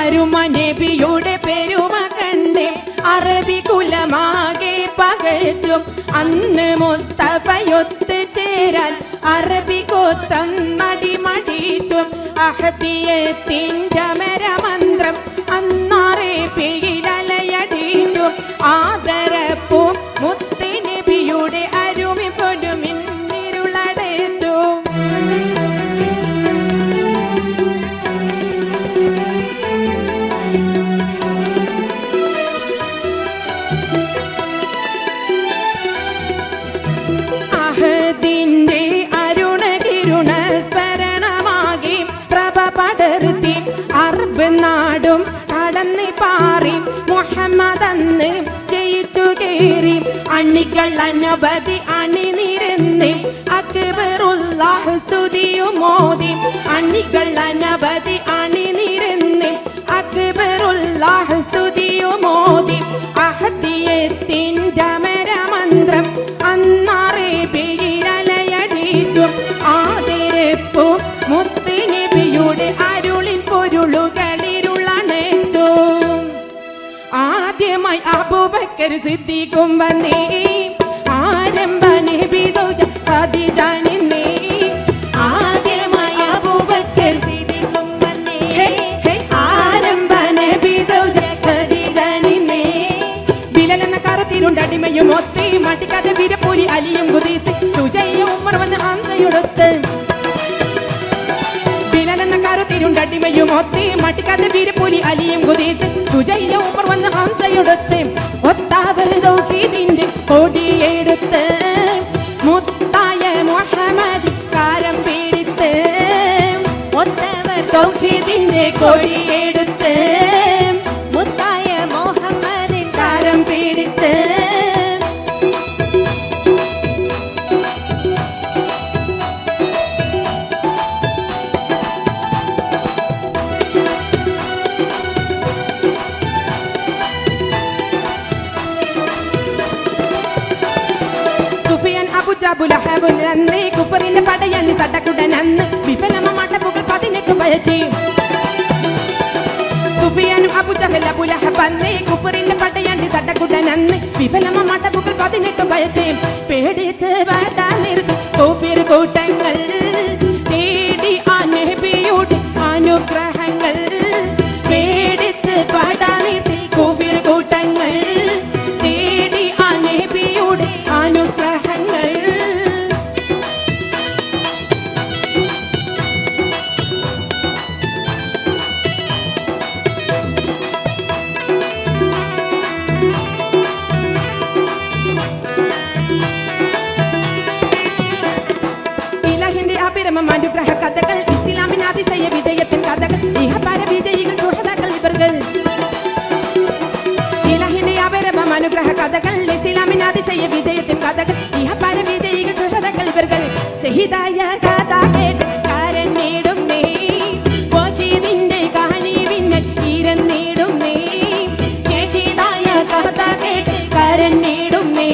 അരുമനബിയുടെ പെരുമ കണ്ടേ അറബി കുലമാകെ പകച്ചും അന്ന് മുസ്തഫയൊത്ത് ചേരാൻ അറബി കോത്തം മടിമടിച്ചും അഹദിയത്തിൻ്റെ മരമന്ത്രം അന്നറബിയിലലയടിച്ചും ആദരപ്പും മുത്ത് നബിയുടെ അരുമി പൊരുമിന്നിരുളടച്ചു. അഹദിന്റെ അരുണകിരുണ സ്മരണമാകി പ്രഭ പടർത്തി അറബ് നാടും കടന്ന് പാറി മുഹമ്മദ് ജയിച്ചു കേറി അണികൾ അനവധി അണിനിരന്ന് അക്ബറുല്ലാഹ് സ്തുതിയുമോദി അണികൾ അനവധി അണിനിരന്ന് അക്ബറുല്ലാഹ് സ്തുതിയുമോദി അഹദിയത്തിൻ്റെ മരമന്ത്രം അന്നറബിയിലലയടിച്ചു ആദരപ്പു മുത്ത് നബിയുടെ അരുളിൻ പൊരുളുകളിരുളണച്ചു. ആദ്യമായി അബൂബക്കർ സിദ്ദീഖും വന്നേ ആരംഭ നബി സൗജ ഖദീജ നിന്നേ. ആദ്യമായി അബൂബക്കർ സിദ്ദീഖും വന്നേ ആരംഭ നബി സൗജ ഖദീജ നിന്നേ. ബിലാൽ എന്ന കറുത്തിരുണ്ടടിമയും ഒത്ത് മടിക്കാതെ വീരപ്പൂരി അലിയും കുതിത്ത് സുജയ്യ ഉമർ വന്ന് ഹംസയൊടുത്ത്. ബിലാൽ എന്ന കറുത്തിരുണ്ടടിമയും ഒത്ത് മടിക്കാതെ വീരപ്പൂരി അലിയും കുതിത്ത് സുജയ്യ ഉമർ വന്ന് ഹംസയൊടുത്ത്. ഒത്താവർ തൗഹീദിന്റെ കൊടിയെടുത്ത് മുത്തായ മുഹമ്മദ് കാരം പിടിത്ത്. ഒത്തവർ തൗഹീദിന്റെ കൊടിയെടുത്ത് മുത്തായ മുഹമ്മദ് കാരം പിടിത്ത്. അബുലഹബുലന്ന് കുഫറിന്റെ പടയണി സടകുടനന്ന് വിഫലമമാട്ട പുകൾ 18 പയറ്റി. സുഫിയാനും അബൂജഹൽ അബുലഹബന്ന് കുഫറിന്റെ പടയണി സടകുടനന്ന് വിഫലമമാട്ട പുകൾ 18 പയറ്റി. പേടിച്ച് വടാനിർത്തി കുഫിർ കൂട്ടങ്ങൾ തേടി ആ നബിയുടെ അനുഗ്രഹങ്ങൾ. പേടിച്ച് വടാനിർത്തി കുഫിർ കൂട്ടങ്ങൾ തേടി ആ നബിയുടെ അനുഗ്രഹങ്ങൾ. അനുഗ്രഹ കഥകൾ ഇസ്ലാമിന് അതിശയ വിജയത്തിൻ കഥകൾ ഇഹപര വിജയികൾ സുഹൃത്തുക്കൾ ഇവர்கள். ഇലാഹിന്റെ അപരമം അനുഗ്രഹ കഥകൾ ഇസ്ലാമിന് അതിശയ വിജയത്തിൻ കഥകൾ ഇഹപര വിജയികൾ സുഹൃത്തുക്കൾ ഇവர்கள். ഷഹീദായ കഥ കേട്ട് കരഞ്ഞിടും നീ വജീദിന്റെ കഹനീവിനെ ഇരന്നിടും നീ. ഷഹീദായ കഥ കേട്ട് കരഞ്ഞിടും നീ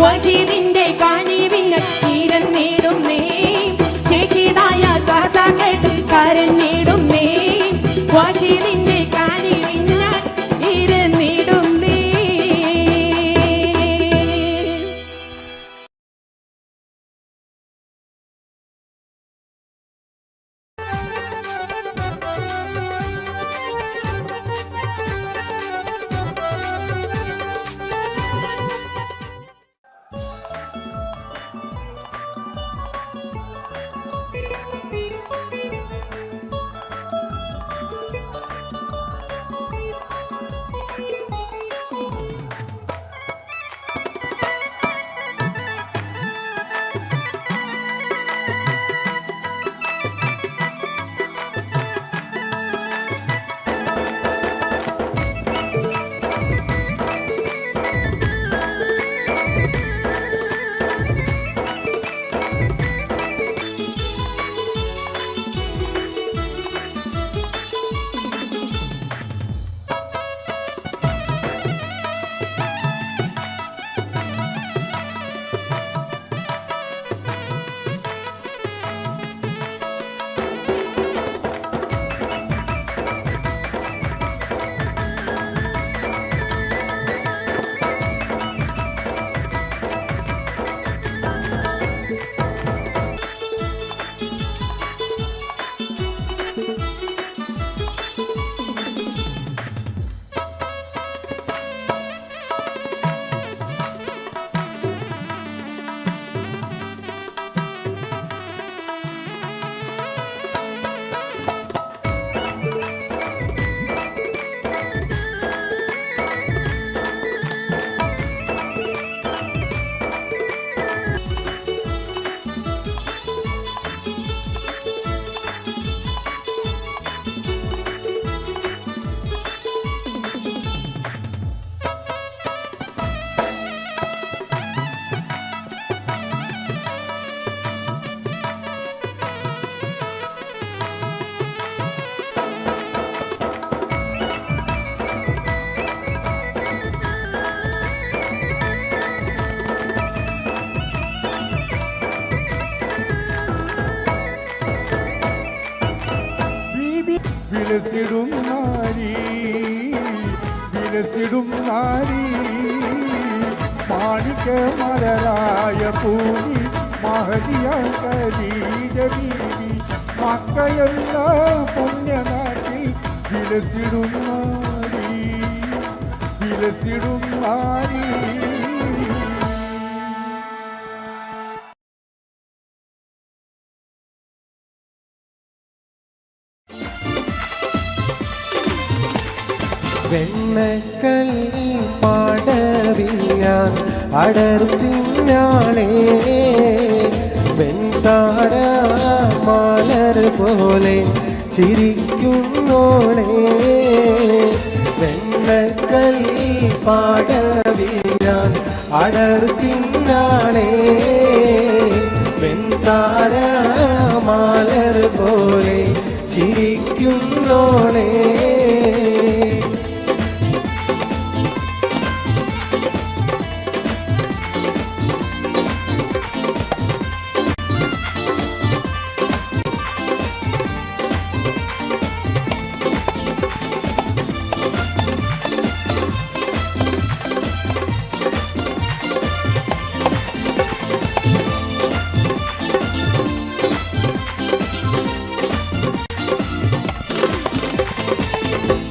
വജീദിന്റെ കഹനീവിനെ ഇരന്നിടും നീ. ഷഹീദായ കഥ കേട്ട് കരഞ്ഞിടും നീ വജീദിന്റെ കഹനീവിനെ ഇരന്നിടും നീ. വിലസിടും നാരി വിലസിടും നാരി മാണിക്ക മലരായ പൂമി മഹതിയ ഖദീജ ബീവി മക്കയെല്ലാം പുണ്യനാട്ടിൽ വിലസിടും നാരി വിലസിടും നാരി. വെണ്ണക്കല്ലി പാടവിഞ്ഞാൻ അടർത്തിനാളേ വെൺതാര മാലർ പോലെ ചിരിക്കുന്നോളേ വെണ്ണക്കല്ലി പാടവിഞ്ഞാൻ അടർത്തിനാളേ വെൺതാര മാലർ പോലെ ചിരിക്കുന്നോളേ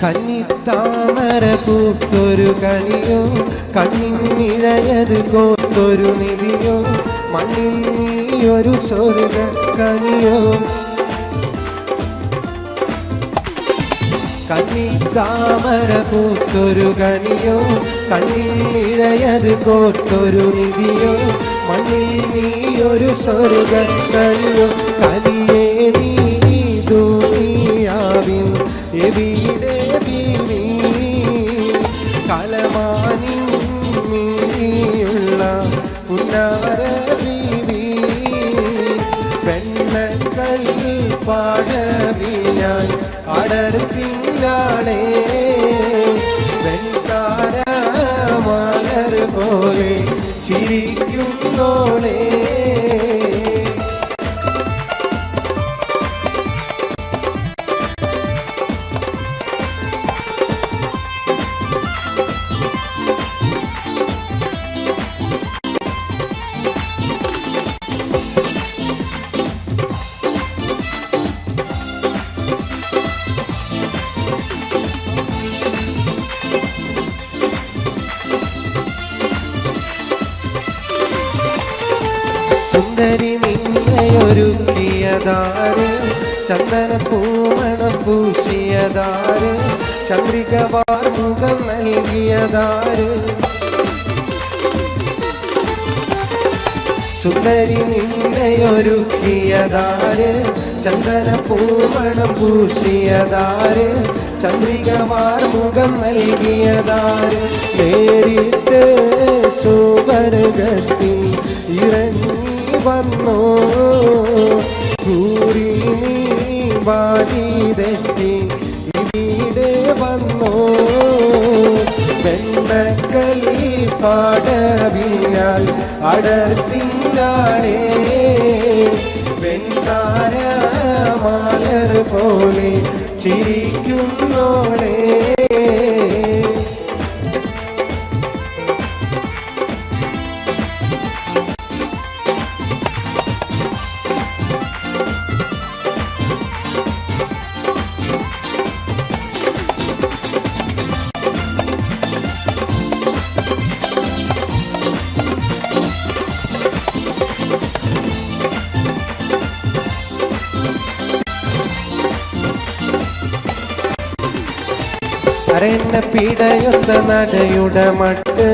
കന്നിത്താമര പൂത്തൊരു കനിയോ കണ്ണിനിഴയത് കോത്തൊരു നിധിയോ മണ്ണിൽ നീയൊരു സ്വർഗ കനിയോ കന്നിത്താമര പൂത്തൊരു കനിയോ കണ്ണിനിഴയത് കോത്തൊരു നിധിയോ മണ്ണിൽ നീയൊരു സ്വർഗ കനിയോ കനിയേ നീ ദുനിയാവിൻ എവിടെ ബീവി കലമാനിയുള്ള പുന്നാര ബീവി വെണ്ണക്കല്ലി പാടവിഞ്ഞാൻ അടർത്തിനാളേ വെൺതാര മലർ പോലെ ചിരിക്കുന്നോളേ സുന്ദരി നിന്നെയൊരുക്കിയതാര് ചന്ദന പൂമണം പൂശിയതാര് ചന്ദ്രിക വാർമുഖം നൽകിയതാര് സുന്ദരി നിന്നെയൊരുക്കിയതാര് ചന്ദന പൂമണം പൂശിയതാര് ചന്ദ്രിക വാർമുഖം നൽകിയതാര് നേരിട്ട് സുവർഗത്തിൽ ഇറങ്ങി വന്നോ കൂറി നീ വാരി തെറ്റി ഇവിടെ വന്നോ വെണ്ണക്കല്ലി പാടവിഞ്ഞാൽ അടർത്തിനാളേ വെൺതാര മാലർ പോലെ ചിരിക്കുന്നോളേ അരന്ന പിടയുന്ന നടയുടെ മട്ട്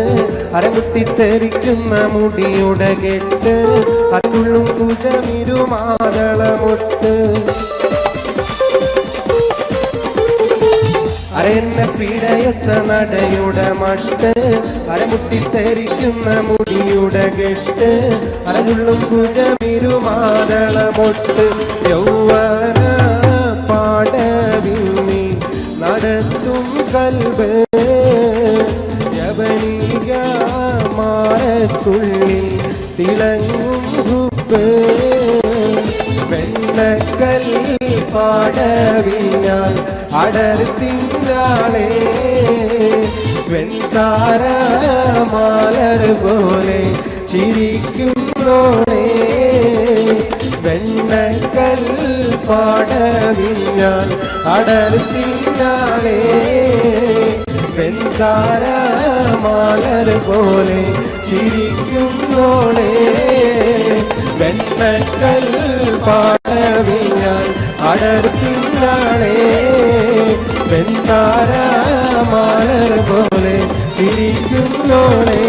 അരമുട്ടിത്തെറിക്കുന്ന മുടിയുടെ കെട്ട് അതുള്ളും കുജമിരുമാതളമൊട്ട് അരന്ന പിടയുന്ന നടയുടെ മട്ട് അരമുട്ടിത്തെറിക്കുന്ന മുടിയുടെ കെട്ട് അതുള്ളും കുജമിരുമാതളമൊട്ട് യൗവന പാടവിന്നി നടത്തും കൽബ് യവനിക മാറത്തുള്ളിൽ തിളങ്ങും ഹുബ് വെണ്ണക്കല്ലി പാടവിഞ്ഞാൽ അടർത്തിനാളെ വെൺതാര മാലർ പോലെ ചിരിക്കുന്നോളെ വെണ്ണക്കൽ പാടവിഞ്ഞാൽ അടർത്തിനാളെ വെൺതാര മാലർ പോലെ ചിരിക്കുന്നോളെ വെണ്ണക്കൽ പാടവിഞ്ഞാൽ അടർത്തിനാളെ വെൺതാര മാലർ പോലെ ചിരിക്കുന്നോളെ.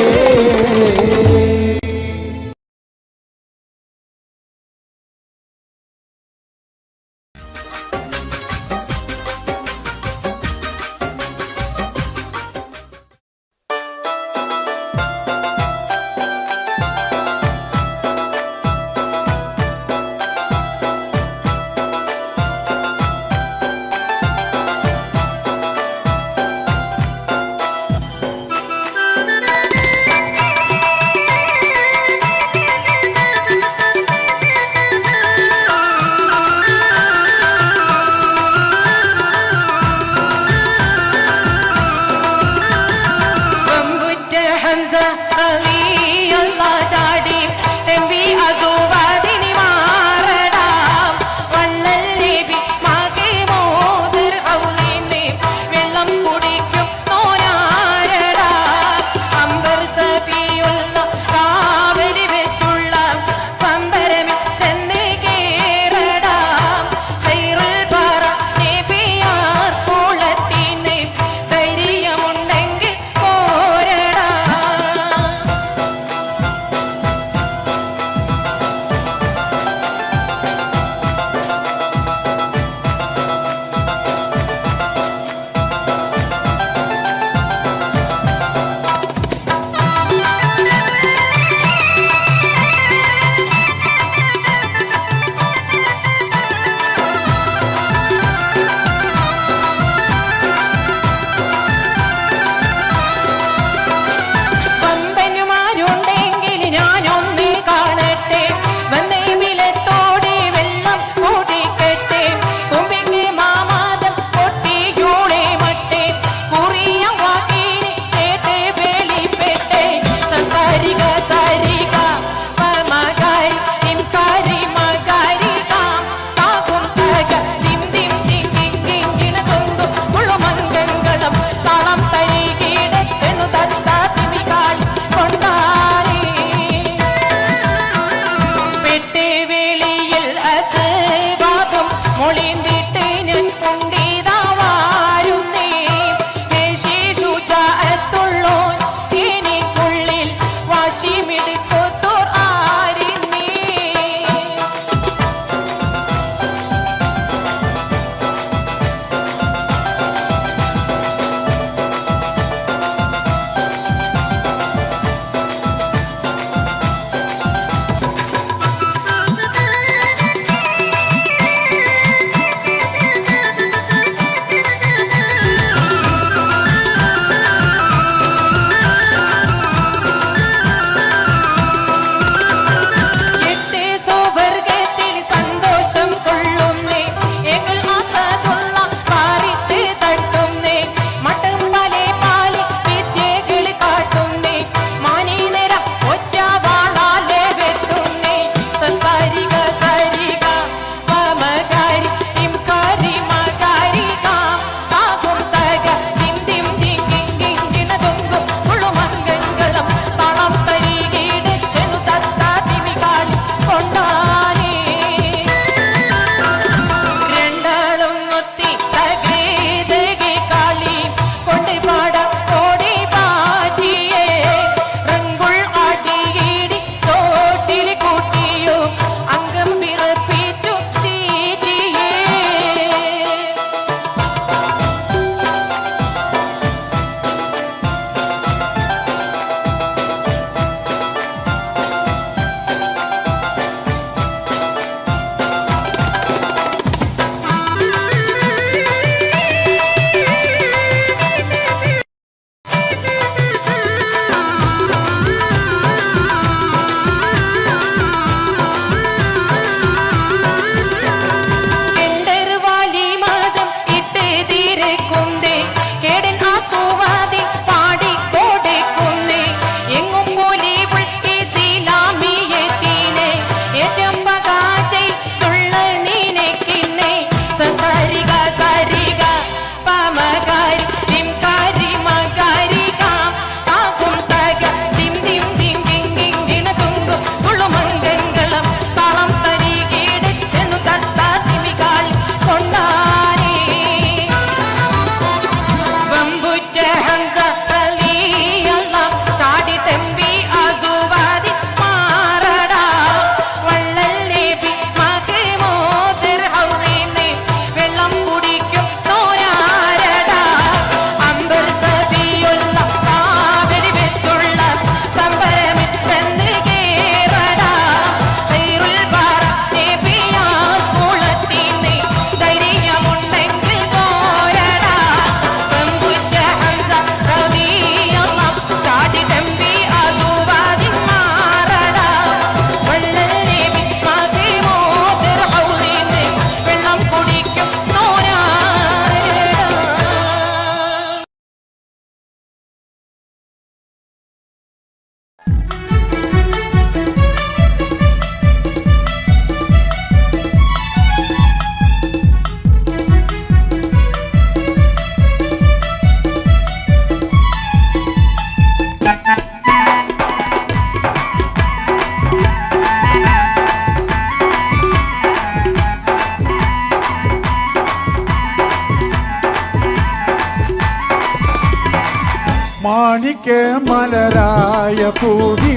മാണിക്യ മലരായ പൂവി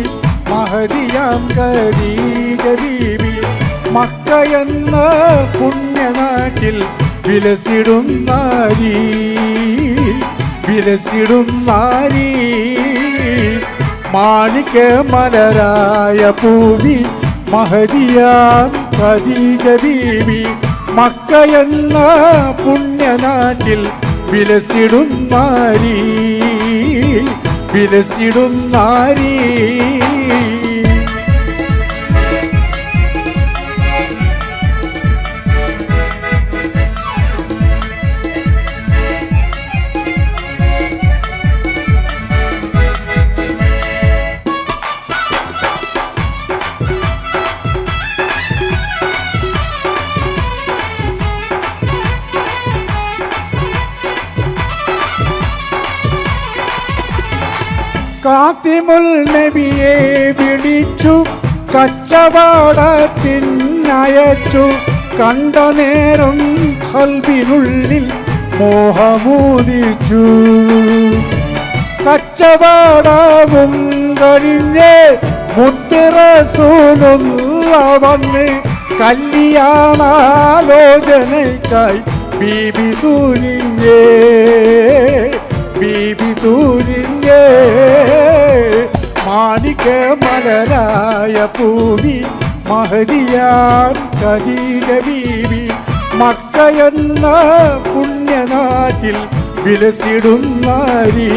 മഹദിയാം ഖദീജ ബീവി മക്ക എന്ന പുണ്യനാട്ടിൽ വിലസിടും നാരി മാണിക്യ മലരായ പൂവി മഹദിയാം ഖദീജ ബീവി മക്ക എന്ന പുണ്യനാട്ടിൽ വിലസിടും നാരി കാത്തിമുൽ നബിയെ വിളിച്ചു കച്ചവടത്തിനയച്ചു കണ്ട നേരം ഖൽബിനുള്ളിൽ മോഹമൂദിച്ചു കച്ചവടവും കഴിഞ്ഞ് മുത്ത് റസൂലുള്ള വന്ന് കല്യാണാലോചനയ്ക്കായി ബീബി തൂരിഞ്ഞേ മാണിക്യ മലരായ പൂവി മഹദിയാം ഖദീജ ബീവി മക്ക എന്ന പുണ്യനാട്ടിൽ വിലസിടും നാരി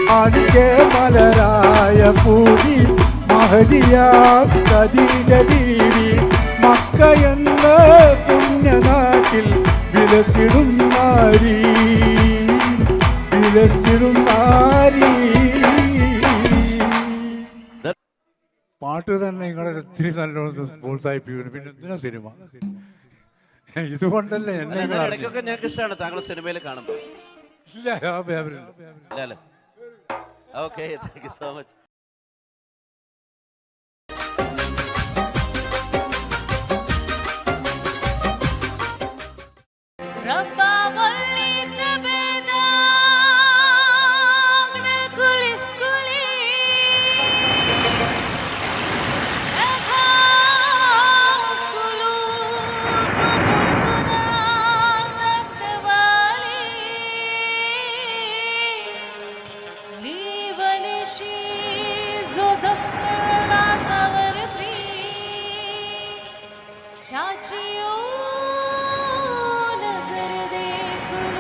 മാണിക്യ മലരായ പൂവി മഹദിയാം ഖദീജ ബീവി മക്ക എന്ന പുണ്യനാട്ടിൽ വിലസിടും നാരി പാട്ട് തന്നെ നിങ്ങളെ ഒത്തിരി നല്ലോണം പ്രോത്സാഹിപ്പിക്കുന്നു. പിന്നെ എന്തിനാ സിനിമ? ഇതുകൊണ്ടല്ലേ എന്നെ ഇടയ്ക്കൊക്കെ ഞങ്ങൾക്ക് ഇഷ്ടമാണ് താങ്കൾ സിനിമയിൽ കാണുമ്പോൾ. ഇല്ല Okay, thank you so much. चाचियों नजर देख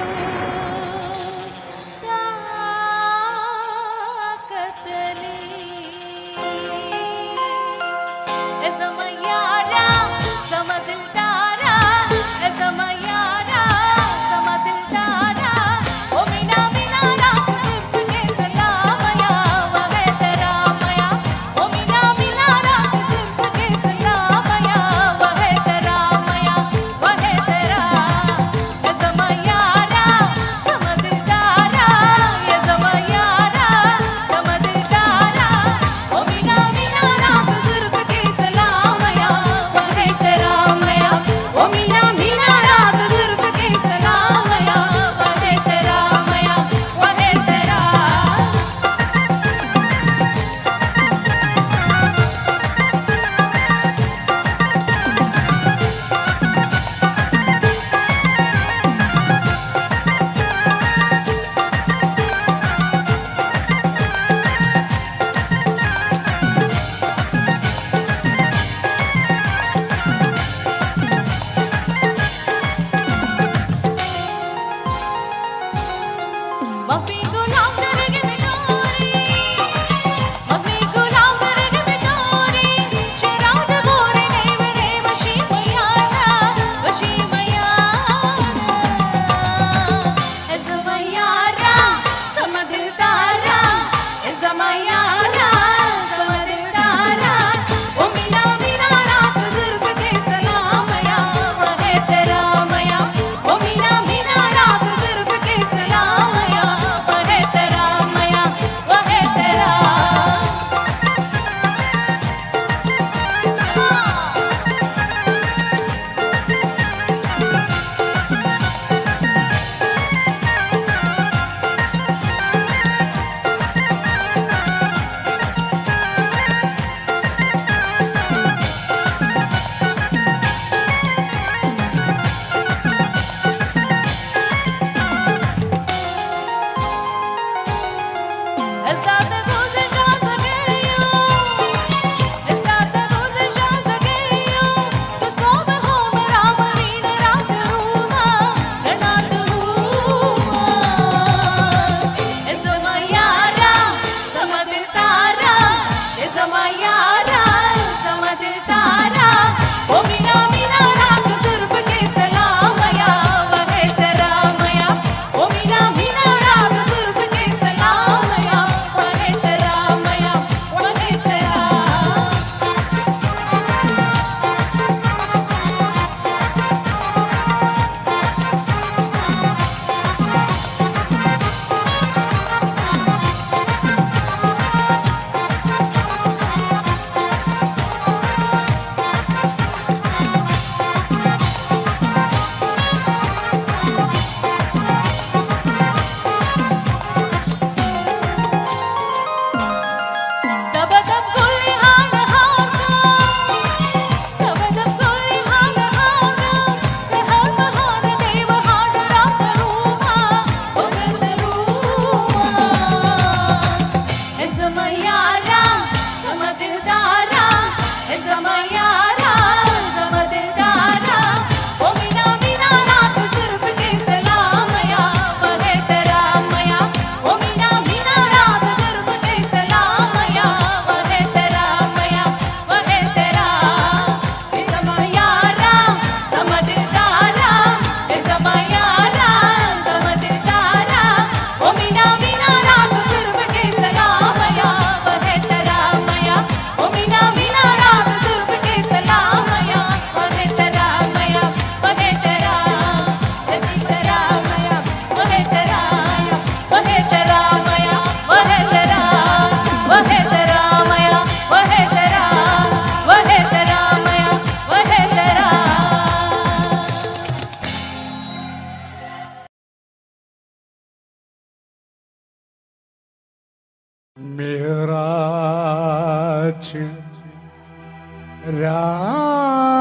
മെഹറാജ്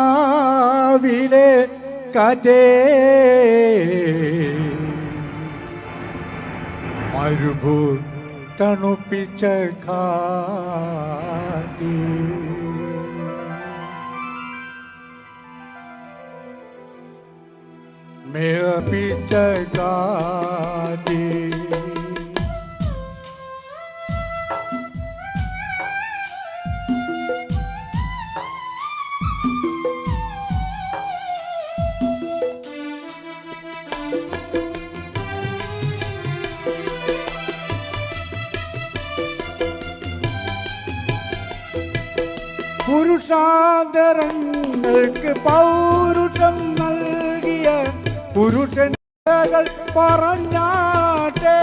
രാവിലെ കഥേ മരുഭൂ തണുപ്പിച്ച കാറ്റ് മേപ്പിച്ച കാറ്റ് പുരുഷാന്തരങ്ങൾക്ക് പൗരുഷം നൽകിയ പുരുഷകൾ പറഞ്ഞാട്ടെ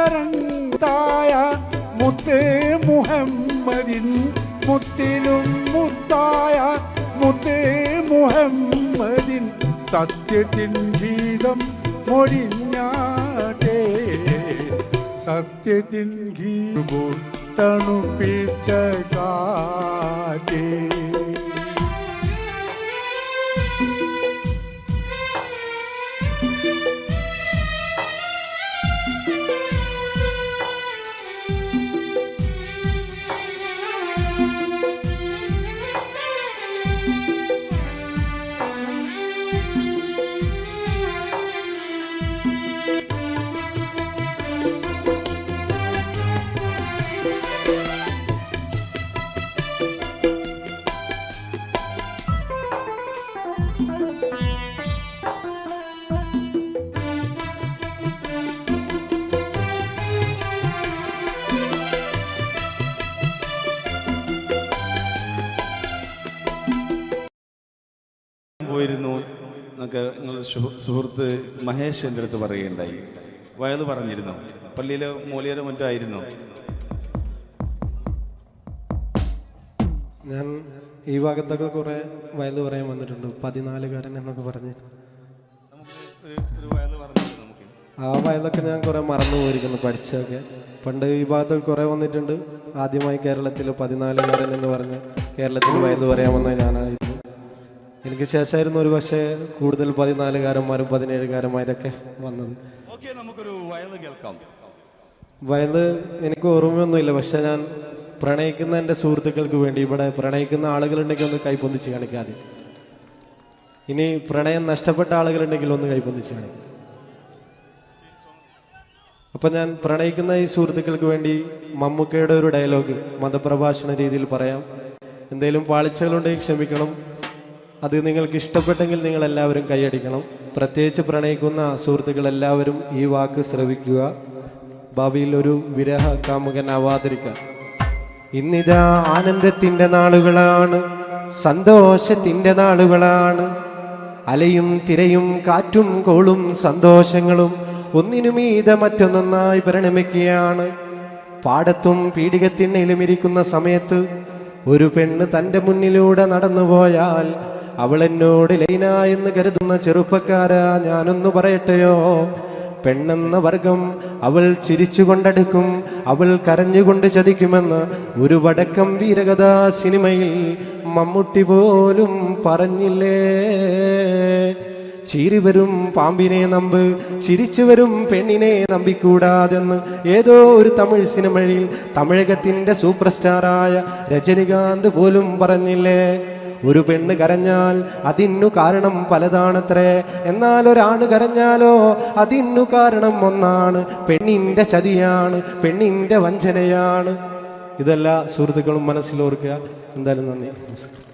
പുരുഷാന്തരത്തായ മുത്ത് മുഹമ്മദിൻ മുത്തിനും മുത്തായ മുത്ത് മുഹമ്മദിൻ സത്യത്തിൻ ഗീതം മൊഴിഞ്ഞാട്ടെ സത്യത്തിൻ ഗീതം തണുപ്പിച്ച കാറ്റേ പോയിരുന്നു എന്നൊക്കെ നിങ്ങളുടെ സുഹൃത്ത് മഹേഷ് എൻ്റെ അടുത്ത് പറയുകയുണ്ടായി. വയത് പറഞ്ഞിരുന്നു, പള്ളിയിലെ മൂലിയരോ മറ്റോ ആയിരുന്നു. ഞാൻ ഈ ഭാഗത്തൊക്കെ കുറേ വയൽ പറയാൻ വന്നിട്ടുണ്ട്. 14കാരൻ എന്നൊക്കെ പറഞ്ഞ് ഒരു വയത് പറഞ്ഞിരുന്നു നമുക്ക്. ആ വയലൊക്കെ ഞാൻ കുറേ മറന്നു പോയിരിക്കുന്നു പഠിച്ചൊക്കെ. പണ്ട് ഈ ഭാഗത്തൊക്കെ കുറേ വന്നിട്ടുണ്ട്. ആദ്യമായി കേരളത്തിൽ 14കാരൻ എന്ന് പറഞ്ഞ് കേരളത്തിൽ വയൽ പറയാൻ വന്ന ഞാനായിരുന്നു. എനിക്ക് ശേഷമായിരുന്നു ഒരു പക്ഷേ കൂടുതൽ 14കാരന്മാരും 17കാരന്മാരൊക്കെ വന്നത്. നമുക്കൊരു വയൽ കേൾക്കാം. വയൽ എനിക്ക് ഓർമ്മയൊന്നുമില്ല, പക്ഷെ ഞാൻ പ്രണയിക്കുന്ന എൻ്റെ സുഹൃത്തുക്കൾക്ക് വേണ്ടി ഇവിടെ പ്രണയിക്കുന്ന ആളുകളുണ്ടെങ്കിൽ ഒന്ന് കൈപ്പൊന്നിച്ച് കാണിക്കാതെ. ഇനി പ്രണയം നഷ്ടപ്പെട്ട ആളുകളുണ്ടെങ്കിൽ ഒന്ന് കൈപ്പൊന്നിച്ച് കാണിക്കാം. അപ്പം ഞാൻ പ്രണയിക്കുന്ന ഈ സുഹൃത്തുക്കൾക്ക് വേണ്ടി മമ്മൂക്കയുടെ ഒരു ഡയലോഗ് മതപ്രഭാഷണ രീതിയിൽ പറയാം. എന്തെങ്കിലും പാളിച്ചകളുണ്ടെങ്കിൽ ക്ഷമിക്കണം. അത് നിങ്ങൾക്ക് ഇഷ്ടപ്പെട്ടെങ്കിൽ നിങ്ങൾ എല്ലാവരും കൈയടിക്കണം. പ്രത്യേകിച്ച് പ്രണയിക്കുന്ന സുഹൃത്തുക്കൾ എല്ലാവരും ഈ വാക്ക് ശ്രവിക്കുക. ഭാവിയിൽ ഒരു വിരഹ കാമുകനാവാതിരിക്കുക. ഇന്നിതാ ആനന്ദത്തിൻ്റെ നാളുകളാണ്, സന്തോഷത്തിൻ്റെ നാളുകളാണ്. അലയും തിരയും കാറ്റും കോളും സന്തോഷങ്ങളും ഒന്നിനു മീതെ മറ്റൊന്നൊന്നായി പരിണമിക്കുകയാണ്. പാടത്തും പീഡികത്തിണ്ണയിലും ഇരിക്കുന്ന സമയത്ത് ഒരു പെണ്ണ് തൻ്റെ മുന്നിലൂടെ നടന്നുപോയാൽ അവൾ എന്നോട് ലൈന എന്ന് കരുതുന്ന ചെറുപ്പക്കാരാ, ഞാനൊന്ന് പറയട്ടെയോ, പെണ്ണെന്ന വർഗം അവൾ ചിരിച്ചുകൊണ്ടടുക്കും, അവൾ കരഞ്ഞുകൊണ്ട് ചതിക്കുമെന്ന് ഒരു വടക്കം വീരകഥാ സിനിമയിൽ മമ്മൂട്ടി പോലും പറഞ്ഞില്ലേ. ചീറിവരും പാമ്പിനെ നമ്പ്, ചിരിച്ചു വരും പെണ്ണിനെ നമ്പിക്കൂടാതെന്ന് ഏതോ ഒരു തമിഴ് സിനിമയിൽ തമിഴകത്തിൻ്റെ സൂപ്പർ സ്റ്റാറായ രജനികാന്ത് പോലും പറഞ്ഞില്ലേ. ഒരു പെണ്ണ് കരഞ്ഞാൽ അതിനു കാരണം പലതാണത്രേ, എന്നാൽ ഒരാണ് കരഞ്ഞാലോ അതിനു കാരണം ഒന്നാണ്. പെണ്ണിൻ്റെ ചതിയാണ്, പെണ്ണിൻ്റെ വഞ്ചനയാണ്. ഇതെല്ലാ സുഹൃത്തുക്കളും മനസ്സിലോർക്കുക. എന്തായാലും നന്ദി, നമസ്കാരം.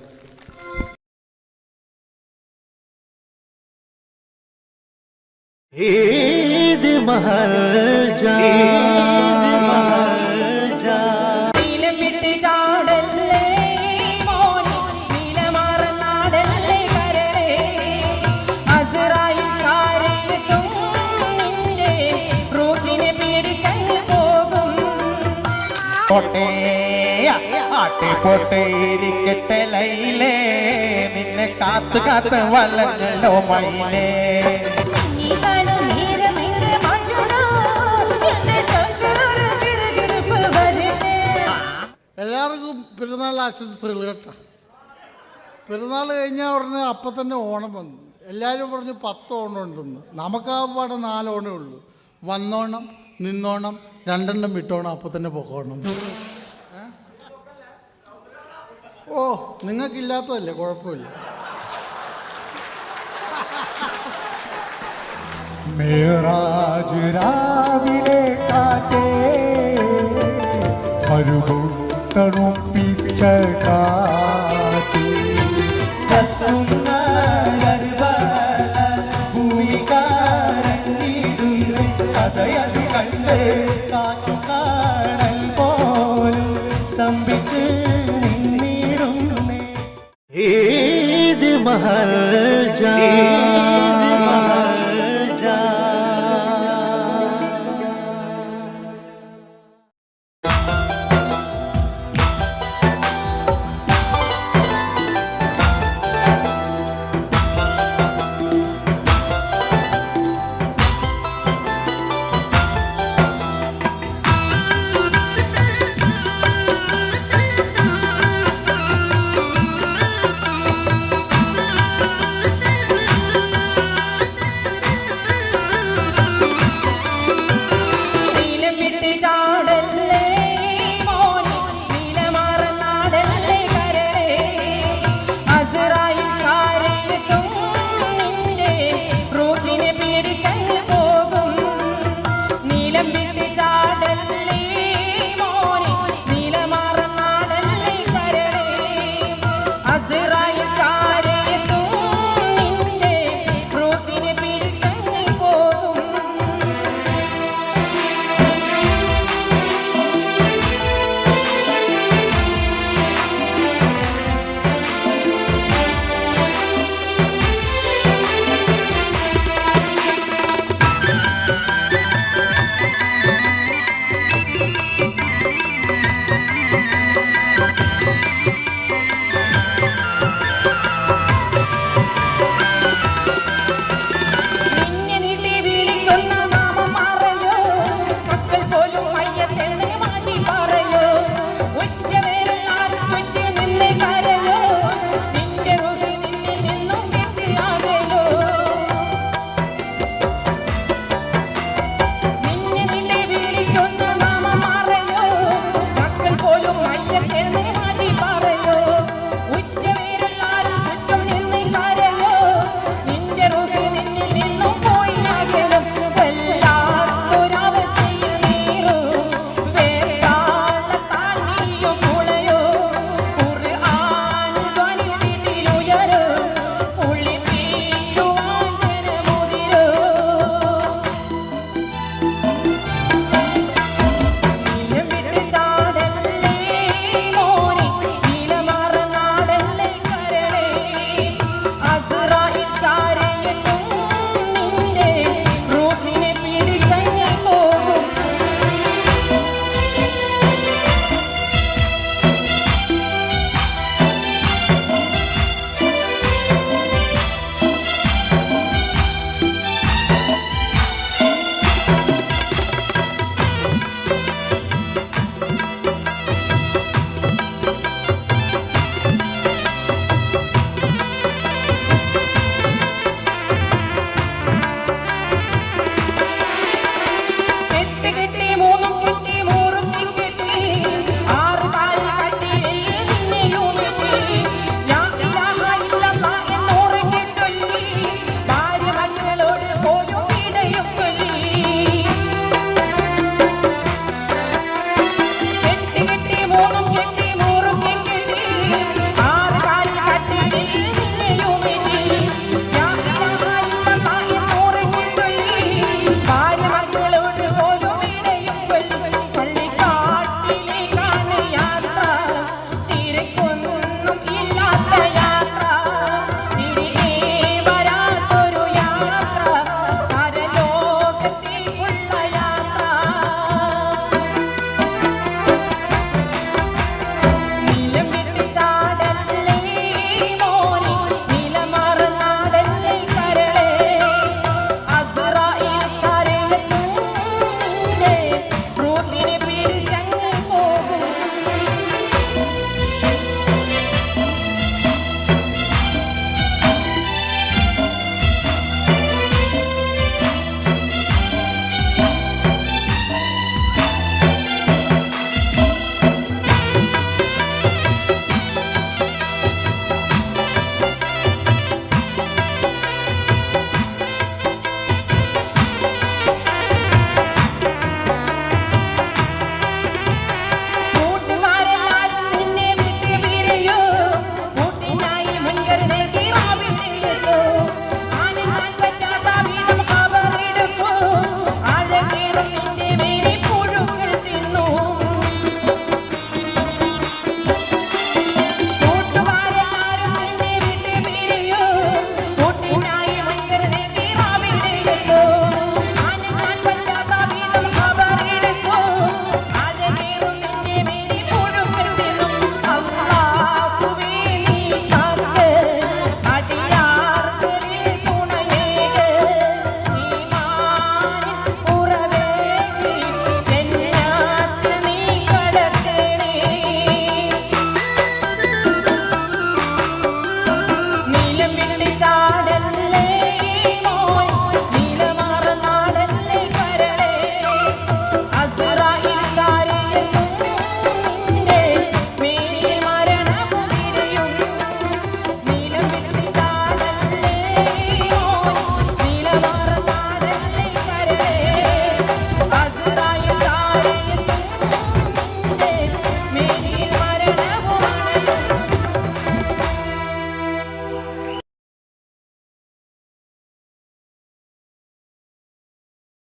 ईद महल जा പൊട്ടേരിക്കട്ടെ ലൈലേ, നിന്നെ കാത്ത് കാത്ത് വലഞ്ഞല്ലോ മൈലേ. എല്ലാവർക്കും പെരുന്നാൾ ആശംസകൾ കേട്ടോ. പെരുന്നാൾ കഴിഞ്ഞാൽ ഉടനെ അപ്പം തന്നെ ഓണം വന്നു. എല്ലാവരും പറഞ്ഞു 10 ഓണം ഉണ്ടെന്ന്. നമുക്കാപാടെ 4 ഓണേ ഉള്ളൂ. വന്നോണം, നിന്നോണം, 2 എണ്ണം വിട്ടോണം, അപ്പം തന്നെ പൊക്കോണം. ഓ, നിങ്ങൾക്കില്ലാത്തതല്ലേ, കുഴപ്പമില്ല. മേറാജ് രാവിലെ കാറ്റേ തണുപ്പിച്ച കാറ്റ് കത്തുന്ന ഭൂമികാരങ്ങിടുന്നു കഥയത് കണ്ട് കാറ്റു കാണൽ പോലും സ്തംഭിച്ച് നിന്നിടുന്നേ. ഈദ് മഹൽ ജാ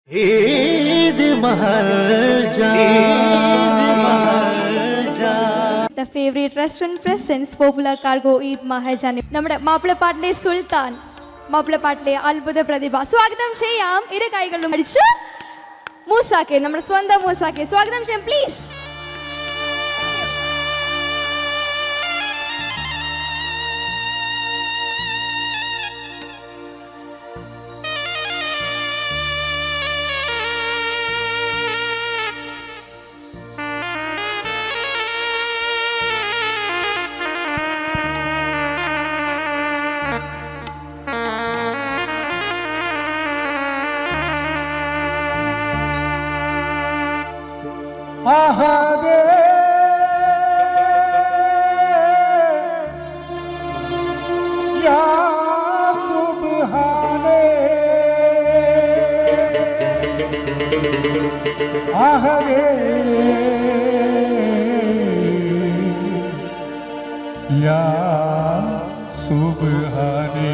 The favorite restaurant presents popular cargo Eid Maharjan. നമ്മുടെ മാപ്പിളപ്പാട്ടിലെ സുൽത്താൻ, മാപ്പിളപ്പാട്ടിലെ അത്ഭുത പ്രതിഭ. സ്വാഗതം ചെയ്യാം. ഇരു കൈകളും അടിച്ച് മൂസാക്കെ, നമ്മുടെ സ്വന്തം മൂസാക്കെ സ്വാഗതം ചെയ്യാം please. ahade ya subhane ahade ya subhane.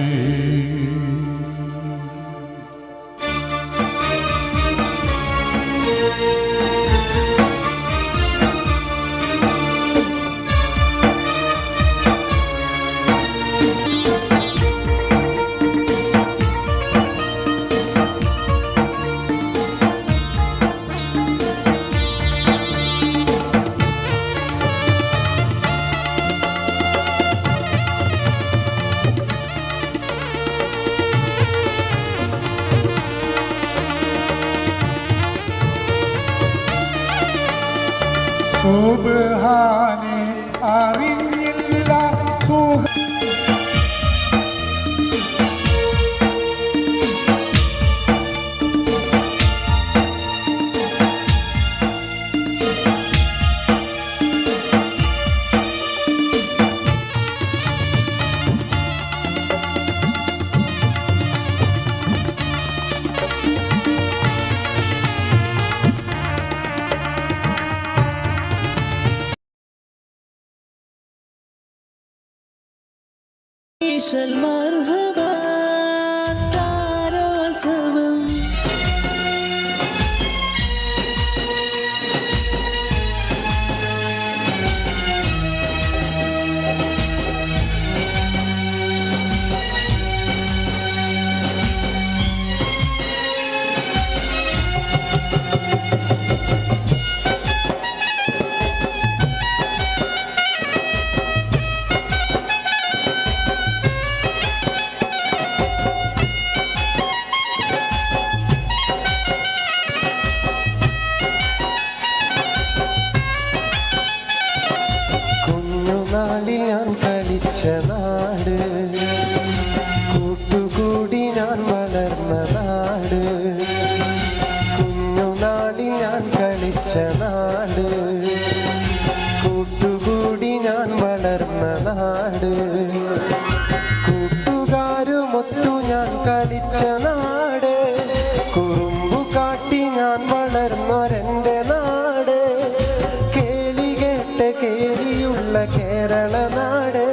സുബ്ഹാനെ അറിഞ്ഞില്ല സുഖ المرحبا تعالوا سوا ഞാൻ കളിച്ച നാട്, കൂട്ടുകൂടി ഞാൻ വളർന്ന നാട്. കുഞ്ഞുനാളിൽ ഞാൻ കളിച്ച നാട്, കൂട്ടുകൂടി ഞാൻ വളർന്ന നാട്. കൂട്ടുകാരുമൊത്തു ഞാൻ കളിച്ച നാട്, കുറുമ്പു കാട്ടി ഞാൻ വളർന്നൊരെൻ്റെ നാട്. കേളി കേട്ട കേളിയുള്ള കേരള നാട്,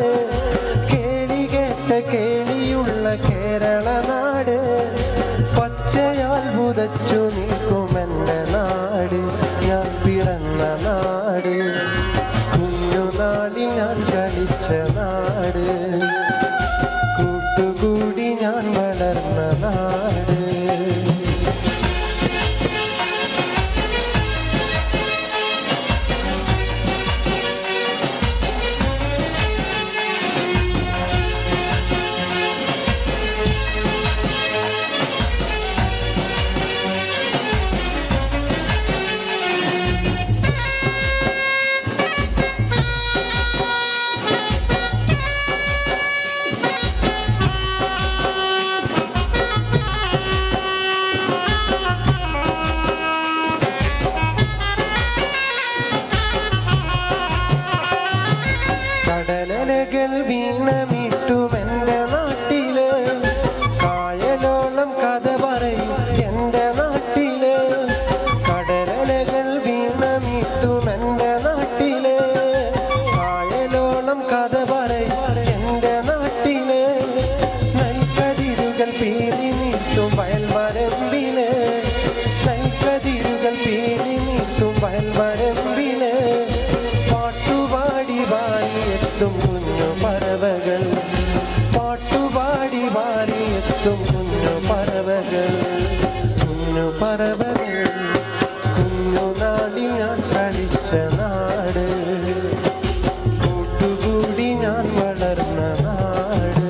കേളി കേട്ട കേളിയുള്ള കേരള നാട്. പച്ചയാൽ പുതച്ചു നിൽക്കുമെൻ്റെ നാട്, ഞാൻ പിറന്ന നാട്. കുഞ്ഞുനാളിൽ ഞാൻ കളിച്ച നാട്, കൂട്ടുകൂടി ഞാൻ വളർന്ന നാട്. കടലലകൾ വീണമിട്ടുമെൻ്റെ നാട്ടില്, കായലോളം കഥ പറയും എൻ്റെ നാട്ടില്. കടലലകൾ വീണമിട്ടുമെൻ്റെ നാട്ടില്, കായലോളം കഥ പറയും എൻ്റെ നാട്ടില്. നെൽക്കതിരുകൾ പീലി നീട്ടും വയൽമരമ്പില്, പാട്ടുപാടി വാരിയെത്തും കുഞ്ഞു പറവകൾ കുഞ്ഞു നാടിൽ ഞാൻ കളിച്ച നാട് കൂട്ടുകൂടി ഞാൻ വളർന്ന നാട്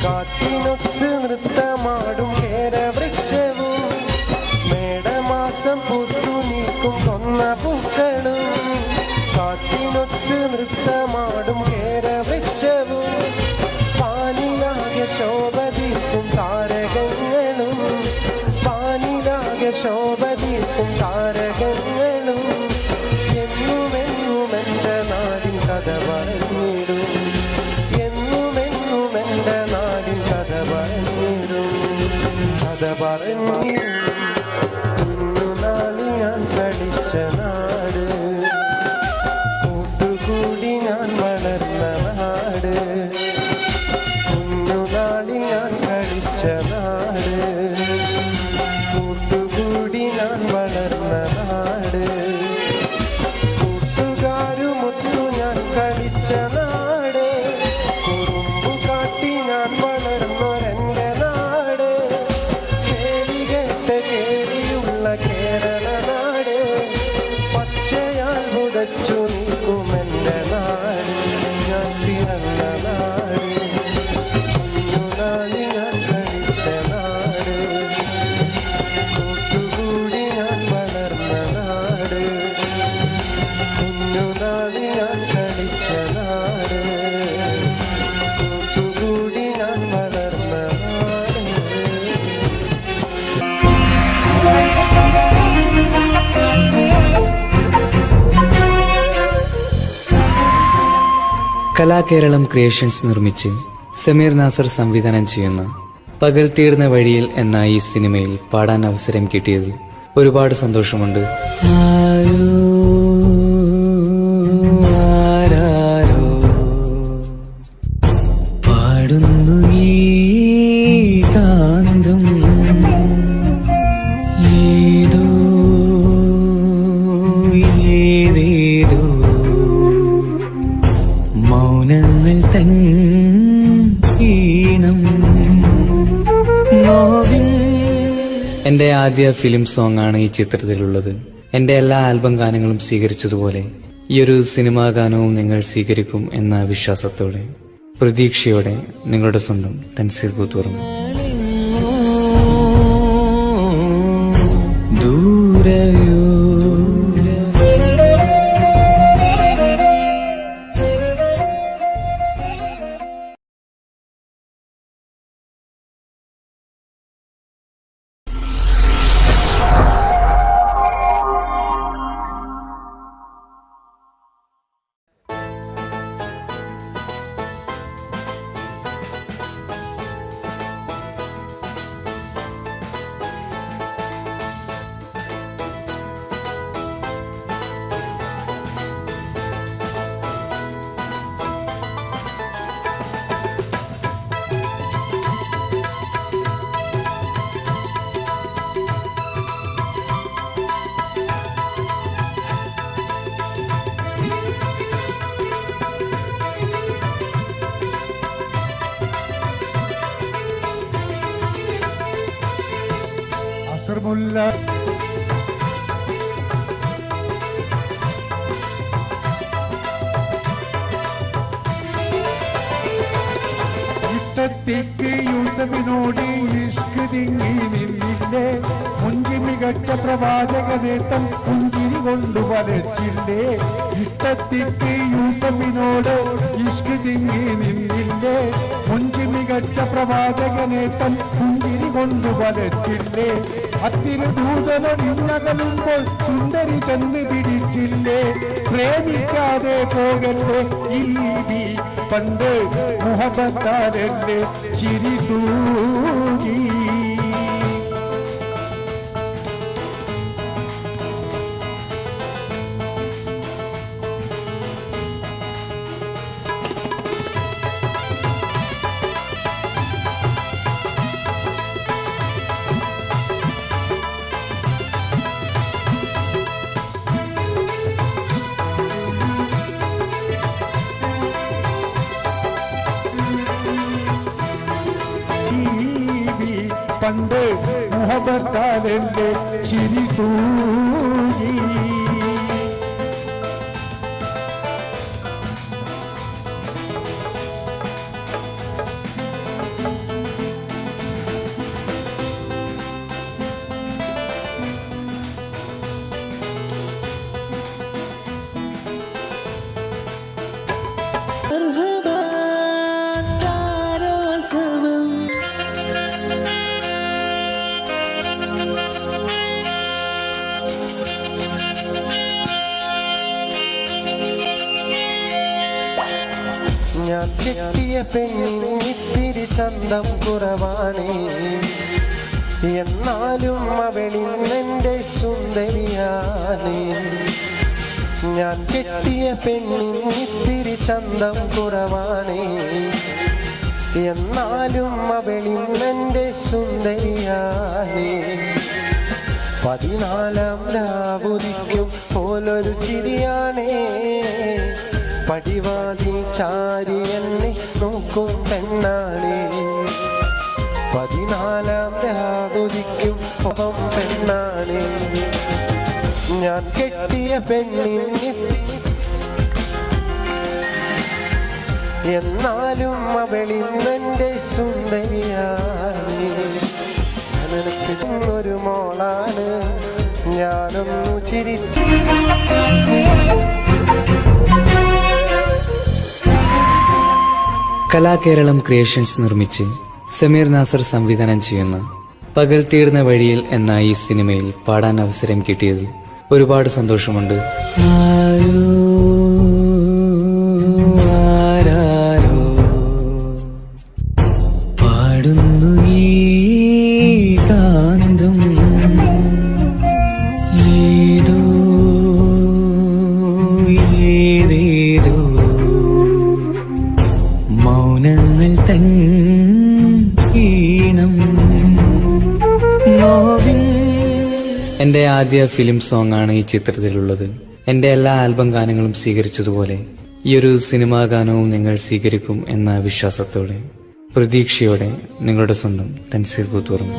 കാട്ടിനൊത്ത് നൃത്തമാടും കേരവൃക്ഷവും മേടമാസം പുതു നീക്കും കൊന്ന പൂക്കളും കാട്ടിനൊത്ത് നൃത്തമാടും കേരവൃക്ഷവും പാനിലാകെ ശോഭതീർക്കും താരകങ്ങളും പാനിലാകെ ശോഭതീർക്കും താരകങ്ങളും എന്നുമെന്നും എൻ്റെ നാടിൻ കഥ പറഞ്ഞിടും കുഞ്ഞുനാളിൽ ഞാൻ കളിച്ച നാട് കൂട്ടുകൂടി ഞാൻ വളർന്ന നാട് കുഞ്ഞുനാളിൽ ഞാൻ കളിച്ച നാട് കൂട്ടുകൂടി ഞാൻ വളർന്ന നാട് കൂട്ടുകാരുമൊത്തു ഞാൻ കളിച്ച നാട് കുറുമ്പു കാട്ടി ഞാൻ വളർന്നൊരെൻ്റെ നാട് കേളിയുള്ള കേരള നാട് പച്ചയാൽ മുതച്ചു നിൽക്കുമെൻ്റെ നാട് ഞാൻ പിറന്ന നാട് കുഞ്ഞുനാളിൽ ഞാൻ കളിച്ച നാട് കൂട്ടുകൂടി ഞാൻ വളർന്ന നാട് കുഞ്ഞുനാളിൽ ഞാൻ കളിച്ച നാട് കൂട്ടുകൂടി ഞാൻ വളർന്ന നാട്. കലാകേരളം ക്രിയേഷൻസ് നിർമ്മിച്ച് സമീർ നാസർ സംവിധാനം ചെയ്യുന്ന പകൽ തീർന്ന വഴിയിൽ എന്ന ഈ സിനിമയിൽ പാടാൻ അവസരം കിട്ടിയതിൽ ഒരുപാട് സന്തോഷമുണ്ട്. പാടുന്നു ഈ കാന്തം ഏതോ ഏതേതോ മൗനങ്ങൾ തൻ ഈണം. എൻ്റെ ആദ്യ ഫിലിം സോങ് ആണ് ഈ ചിത്രത്തിലുള്ളത്. എൻ്റെ എല്ലാ ആൽബം ഗാനങ്ങളും സ്വീകരിച്ചതുപോലെ ഈ ഒരു സിനിമാ ഗാനവും നിങ്ങൾ സ്വീകരിക്കും എന്ന വിശ്വാസത്തോടെ പ്രതീക്ഷയോടെ നിങ്ങളുടെ സ്വന്തം തൻസീർ കൂത്തുപറമ്പ്. ദൂരയോ അസർമുല്ല ഇഷ്ടത്തേക്ക് യൂസഫിനോട് ഇഷ്ക് തിങ്ങി നിന്നില്ലേ, മുഞ്ചി മികച്ച പ്രവാചക നേട്ടം പുഞ്ചിരി കൊണ്ടു വലച്ചില്ലേ. ഇഷ്ടത്തേക്ക് യൂസഫിനോട് ഇഷ്ക് തിങ്ങി നിന്നില്ലേ, മുഞ്ചി മികച്ച പ്രവാചകനെ തൻ പുഞ്ചിരി കൊണ്ടു വലച്ചില്ലേ അത്തിരി ദൂതന നിന്നകലുമ്പോൾ സുന്ദരി ചെന്ന് പിടിച്ചില്ലേ പ്രേമിക്കാതെ പോകല്ലേ ഈ പണ്ട് മുഹബത്താലല്ലേ ചിരി തൂകി പണ്ട് മുഹബത്താലല്ലേ ചിരി തൂകി ഞാൻ കെട്ടിയ പെണ്ണിത്തിരി ചന്തം കുറവാണ് എന്നാലും അവളിന്നെൻ്റെ സുന്ദരിയാണ് ഞാൻ കെട്ടിയ പെണ്ണിത്തിരി ചന്തം കുറവാണ് എന്നാലും അവളിന്നെൻ്റെ സുന്ദരിയാണ് 14-ാം രാവുദിക്കും പോലൊരു ചിരിയാണേ പടിവാതിൽ ചാരി എന്നെ നോക്കും പെണ്ണാണേ 14-ാം രാവുദിക്കും പോം പെണ്ണാണേ ഞാൻ കെട്ടിയ പെണ്ണിന് എന്നാലും അവളിന്നെൻ്റെ സുന്ദരിയാണ് ഒരു മോളാണ് ഞാനൊന്നു ചിരിച്ചു കലാകേരളം ക്രിയേഷൻസ് നിർമ്മിച്ച് സമീർ നാസർ സംവിധാനം ചെയ്യുന്ന പകൽ തീർന്ന വഴിയിൽ എന്ന ഈ സിനിമയിൽ പാടാൻ അവസരം കിട്ടിയതിൽ ഒരുപാട് സന്തോഷമുണ്ട്. പാടുന്നു ഈ കാന്തം ഏതോ ഏതേതോ മൗനങ്ങൾ തൻ ഈണം. എൻ്റെ ആദ്യ ഫിലിം സോങ് ആണ് ഈ ചിത്രത്തിലുള്ളത്. എൻ്റെ എല്ലാ ആൽബം ഗാനങ്ങളും സ്വീകരിച്ചതുപോലെ ഈ ഒരു സിനിമാ ഗാനവും നിങ്ങൾ സ്വീകരിക്കും എന്ന വിശ്വാസത്തോടെ പ്രതീക്ഷയോടെ നിങ്ങളുടെ സ്വന്തം തൻസീർ കൂത്തുറന്നു.